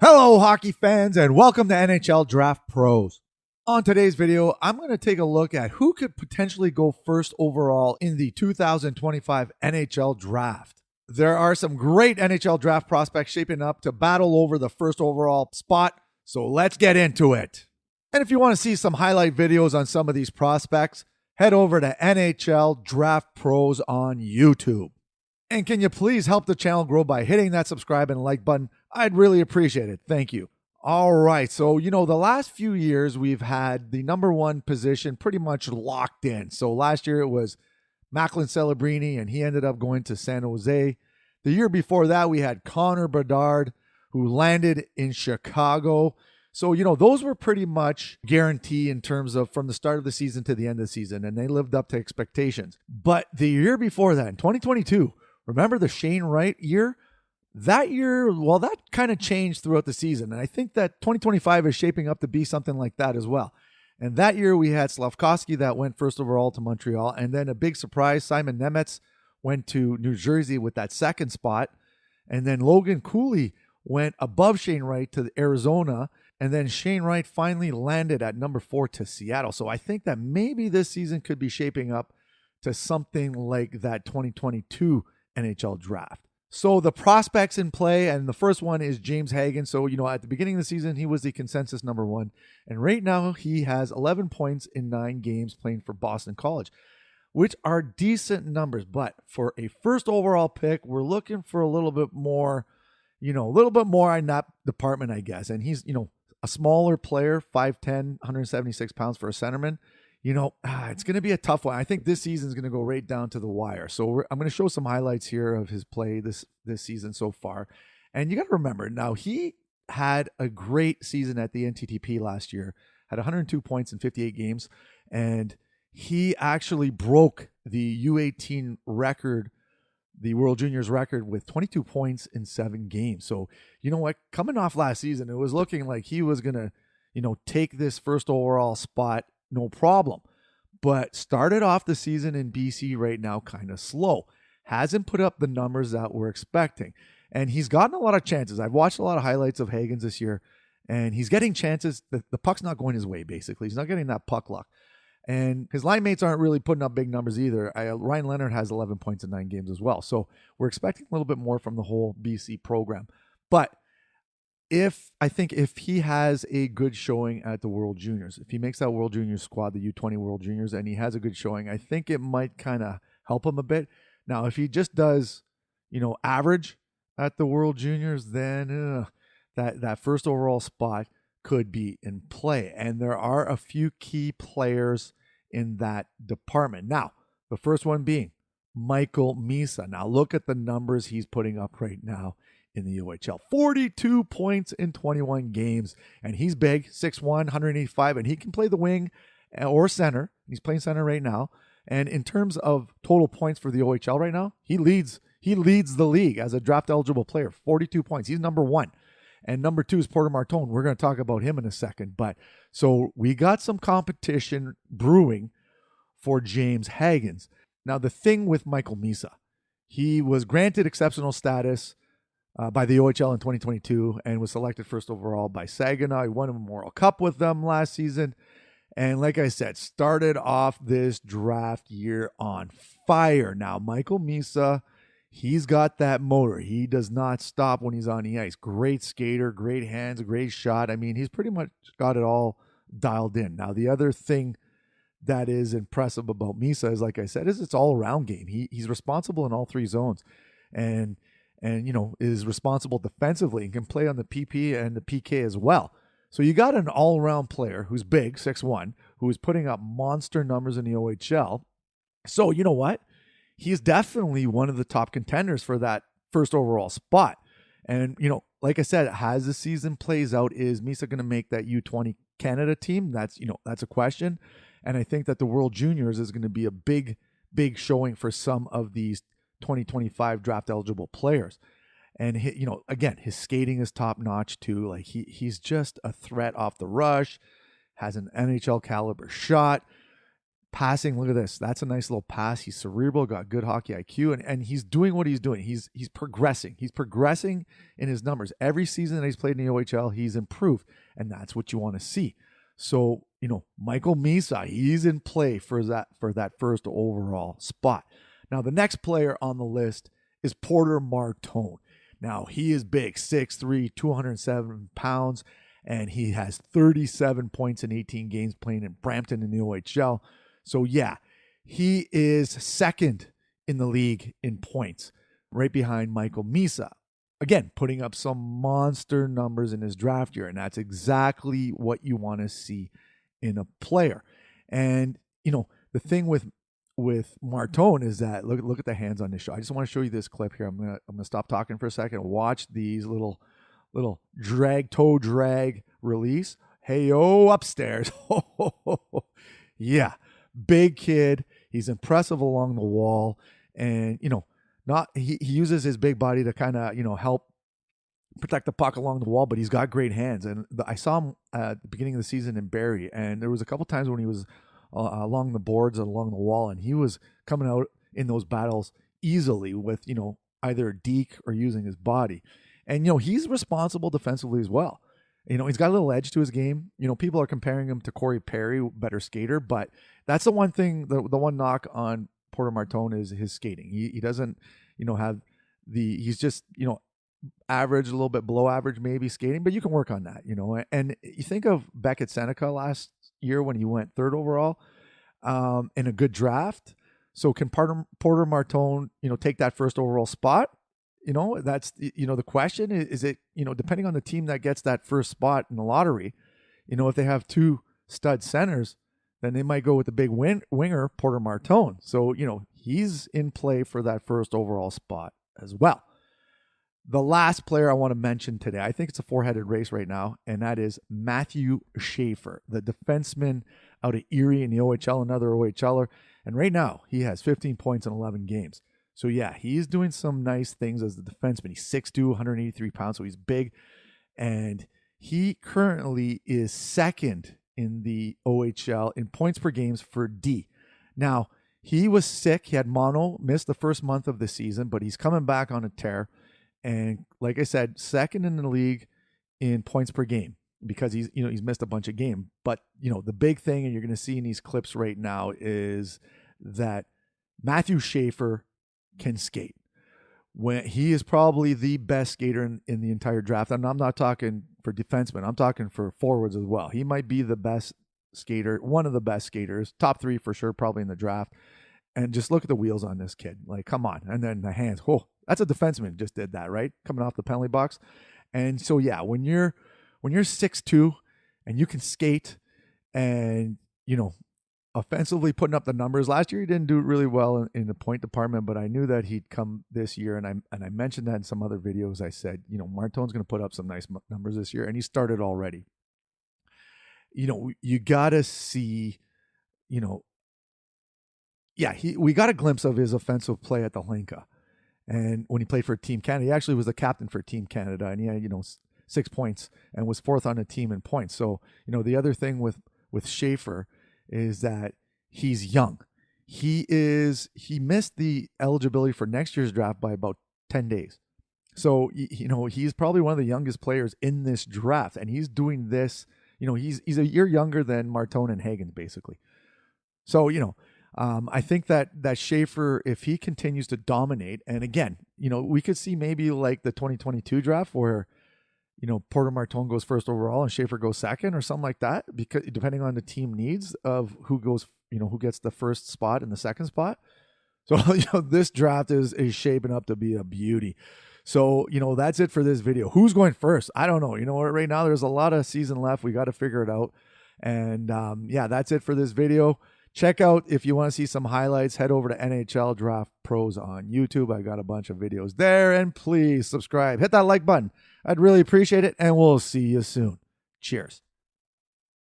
Hello, hockey fans, and welcome to NHL Draft Pros. On today's video, I'm going to take a look at who could potentially go first overall in the 2025 NHL Draft. There are some great NHL Draft prospects shaping up to battle over the first overall spot, so let's get into it. And if you want to see some highlight videos on some of these prospects, head over to NHL Draft Pros on YouTube. And can you please help the channel grow by hitting that subscribe and like button? I'd really appreciate it. Thank you. All right. So, the last few years we've had the number one position pretty much locked in. So last year it was Macklin Celebrini, and he ended up going to San Jose. The year before that, we had Connor Bedard, who landed in Chicago. So, those were pretty much guarantee in terms of from the start of the season to the end of the season, and they lived up to expectations. But the year before that, in 2022, remember the Shane Wright year? That year, well, that kind of changed throughout the season. And I think that 2025 is shaping up to be something like that as well. And that year we had Slafkovsky that went first overall to Montreal. And then a big surprise, Simon Nemec went to New Jersey with that second spot. And then Logan Cooley went above Shane Wright to Arizona. And then Shane Wright finally landed at number 4 to Seattle. So I think that maybe this season could be shaping up to something like that 2022 NHL Draft. So the prospects in play, and the first one is James Hagens. So, at the beginning of the season, he was the consensus number one. And right now he has 11 points in 9 games playing for Boston College, which are decent numbers. But for a first overall pick, we're looking for a little bit more, in that department, I guess. And he's, a smaller player, 5'10", 176 pounds for a centerman. It's going to be a tough one. I think this season is going to go right down to the wire. So I'm going to show some highlights here of his play this season so far. And you got to remember, now he had a great season at the NTTP last year, had 102 points in 58 games, and he actually broke the U18 record, the World Juniors record, with 22 points in 7 games. So, you know what? Coming off last season, it was looking like he was going to, take this first overall spot no problem. But started off the season in BC right now kind of slow. Hasn't put up the numbers that we're expecting. And he's gotten a lot of chances. I've watched a lot of highlights of Hagens this year, and he's getting chances. The puck's not going his way, basically. He's not getting that puck luck. And his line mates aren't really putting up big numbers either. Ryan Leonard has 11 points in 9 games as well. So we're expecting a little bit more from the whole BC program. But if he has a good showing at the World Juniors, if he makes that World Juniors squad, the U20 World Juniors, and he has a good showing, I think it might kind of help him a bit. Now, if he just does, average at the World Juniors, then that first overall spot could be in play. And there are a few key players in that department. Now, the first one being Michael Misa. Now, look at the numbers he's putting up right now in the OHL. 42 points in 21 games. And he's big, 6'1", 185, and he can play the wing or center. He's playing center right now. And in terms of total points for the OHL right now, he leads the league as a draft eligible player. 42 points. He's number 1. And number 2 is Porter Martone. We're going to talk about him in a second. But so we got some competition brewing for James Hagens. Now, the thing with Michael Misa, he was granted exceptional status by the OHL in 2022 and was selected first overall by Saginaw. He won a Memorial Cup with them last season. And like I said, started off this draft year on fire. Now, Michael Misa, he's got that motor. He does not stop when he's on the ice. Great skater, great hands, great shot. I mean, he's pretty much got it all dialed in. Now, the other thing that is impressive about Misa is, like I said, is it's all-around game. He's responsible in all 3 zones. And is responsible defensively and can play on the PP and the PK as well. So you got an all-around player who's big, 6'1", who is putting up monster numbers in the OHL. So you know what? He's definitely one of the top contenders for that first overall spot. And, like I said, as the season plays out, is Misa going to make that U20 Canada team? That's a question. And I think that the World Juniors is going to be a big, big showing for some of these 2025 draft eligible players. And again, his skating is top notch too. Like he's just a threat off the rush, has an NHL caliber shot, Passing, look at this. That's a nice little pass. He's cerebral, got good hockey IQ, and he's doing what he's doing. He's progressing. He's progressing in his numbers. Every season that he's played in the OHL, he's improved, and that's what you want to see. So, Michael Misa, he's in play for that first overall spot. Now, the next player on the list is Porter Martone. Now, he is big, 6'3", 207 pounds, and he has 37 points in 18 games playing in Brampton in the OHL. So, yeah, he is second in the league in points, right behind Michael Misa. Again, putting up some monster numbers in his draft year, and that's exactly what you want to see in a player. And, the thing with Martone is that look at the hands on this show. I just want to show you this clip here. I'm gonna stop talking for a second. Watch these little toe drag release. Hey-o, upstairs. Yeah, big kid. He's impressive along the wall, and he uses his big body to kind of help protect the puck along the wall, but he's got great hands. And I saw him at the beginning of the season in Erie, and there was a couple times when he was along the boards and along the wall, and he was coming out in those battles easily with either a deke or using his body. And he's responsible defensively as well. He's got a little edge to his game. People are comparing him to Corey Perry, better skater, but that's the one thing, the one knock on Porter Martone is his skating. He doesn't have he's just average, a little bit below average maybe skating, but you can work on that. And you think of Beckett Seneca last year when he went third overall in a good draft. So can Porter Martone take that first overall spot? That's the question is it depending on the team that gets that first spot in the lottery, if they have two stud centers, then they might go with the big winger Porter Martone. So he's in play for that first overall spot as well. The last player I want to mention today, I think it's a four-headed race right now, and that is Matthew Schaefer, the defenseman out of Erie in the OHL, another OHLer. And right now, he has 15 points in 11 games. So, yeah, he's doing some nice things as the defenseman. He's 6'2", 183 pounds, so he's big. And he currently is second in the OHL in points per games for D. Now, he was sick. He had mono, missed the first month of the season, but he's coming back on a tear. And like I said, second in the league in points per game because he's missed a bunch of games. But, the big thing, and you're going to see in these clips right now, is that Matthew Schaefer can skate. When he is probably the best skater in the entire draft. And I'm not talking for defensemen. I'm talking for forwards as well. He might be the best skater, one of the best skaters, top three for sure, probably in the draft. And just look at the wheels on this kid. Like, come on. And then the hands. Oh, that's a defenseman just did that, right? Coming off the penalty box. And so, yeah, when you're 6'2", and you can skate and, offensively putting up the numbers. Last year, he didn't do really well in the point department, but I knew that he'd come this year. And I mentioned that in some other videos. I said, Martone's going to put up some nice numbers this year. And he started already. You got to see, we got a glimpse of his offensive play at the Linka. And when he played for Team Canada, he actually was the captain for Team Canada, and he had, 6 points and was fourth on the team in points. So, the other thing with Schaefer is that he's young. He missed the eligibility for next year's draft by about 10 days. So, he's probably one of the youngest players in this draft, and he's doing this, he's a year younger than Martone and Hagens, basically. So, I think that Schaefer, if he continues to dominate, and again, we could see maybe like the 2022 draft where, Porter Martone goes first overall and Schaefer goes second or something like that, because depending on the team needs of who goes, who gets the first spot and the second spot. So, this draft is shaping up to be a beauty. So, that's it for this video. Who's going first? I don't know. Right now there's a lot of season left. We got to figure it out. And that's it for this video. Check out, if you want to see some highlights, head over to NHL Draft Pros on YouTube. I got a bunch of videos there. And please subscribe. Hit that like button. I'd really appreciate it. And we'll see you soon. Cheers.